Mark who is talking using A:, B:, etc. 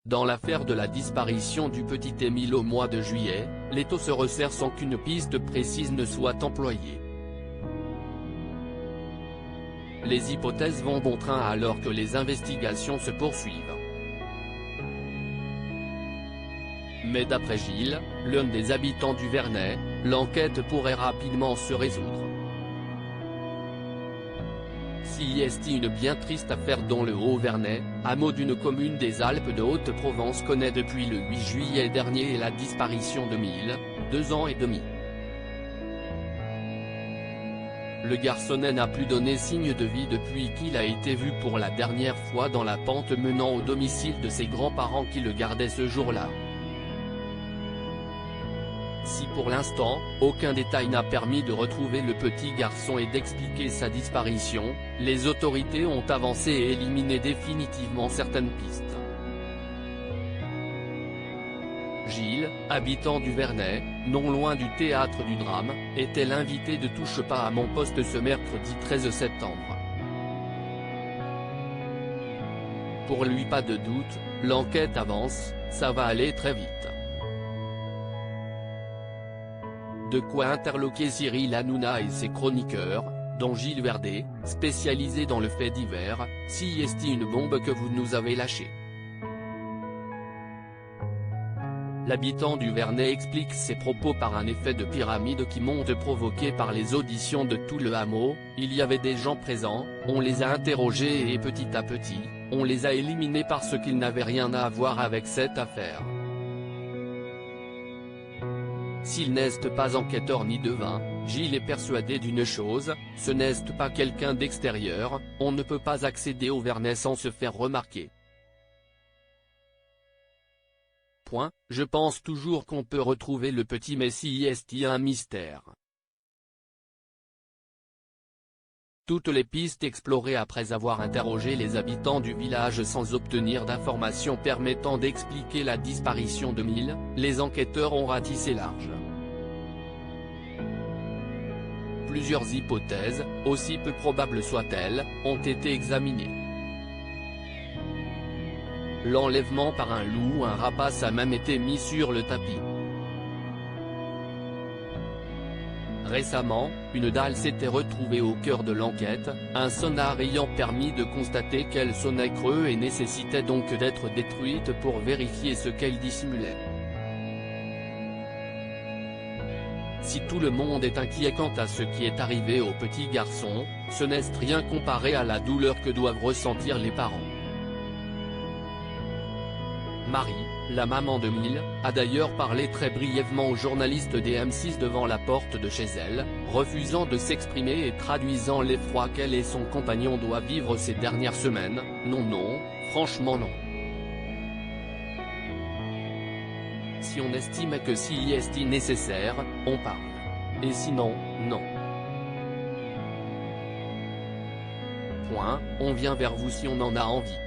A: Dans l'affaire de la disparition du petit Émile au mois de juillet, l'étau se resserre sans qu'une piste précise ne soit employée. Les hypothèses vont bon train alors que les investigations se poursuivent. Mais d'après Gilles, l'un des habitants du Vernet, l'enquête pourrait rapidement se résoudre. Si est une bien triste affaire dont le Haut-Vernet, hameau d'une commune des Alpes de Haute-Provence connaît depuis le 8 juillet dernier la disparition d'Émile, 2 ans et demi. Le garçonnet n'a plus donné signe de vie depuis qu'il a été vu pour la dernière fois dans la pente menant au domicile de ses grands-parents qui le gardaient ce jour-là. Si pour l'instant, aucun détail n'a permis de retrouver le petit garçon et d'expliquer sa disparition, les autorités ont avancé et éliminé définitivement certaines pistes. Gilles, habitant du Vernet, non loin du théâtre du drame, était l'invité de Touche pas à mon poste ce mercredi 13 septembre. Pour lui pas de doute, l'enquête avance, ça va aller très vite. De quoi interloquer Cyril Hanouna et ses chroniqueurs, dont Gilles Verdet, spécialisé dans le fait divers, si est une bombe que vous nous avez lâchée. L'habitant du Vernet explique ses propos par un effet de pyramide qui monte provoqué par les auditions de tout le hameau. Il y avait des gens présents, on les a interrogés et petit à petit, on les a éliminés parce qu'ils n'avaient rien à voir avec cette affaire. S'il n'est pas enquêteur ni devin, Gilles est persuadé d'une chose, ce n'est pas quelqu'un d'extérieur, on ne peut pas accéder au Vernet sans se faire remarquer. Je pense toujours qu'on peut retrouver le petit Messie est un mystère. Toutes les pistes explorées après avoir interrogé les habitants du village sans obtenir d'informations permettant d'expliquer la disparition d'Émile, les enquêteurs ont ratissé large. Plusieurs hypothèses, aussi peu probables soient-elles, ont été examinées. L'enlèvement par un loup ou un rapace a même été mis sur le tapis. Récemment, une dalle s'était retrouvée au cœur de l'enquête, un sonar ayant permis de constater qu'elle sonnait creux et nécessitait donc d'être détruite pour vérifier ce qu'elle dissimulait. Si tout le monde est inquiet quant à ce qui est arrivé au petit garçon, ce n'est rien comparé à la douleur que doivent ressentir les parents. Marie, la maman d'Émile, a d'ailleurs parlé très brièvement aux journalistes des M6 devant la porte de chez elle, refusant de s'exprimer et traduisant l'effroi qu'elle et son compagnon doivent vivre ces dernières semaines. Non, franchement non. Si on estime que si est nécessaire, on parle. Et sinon, non. On vient vers vous si on en a envie.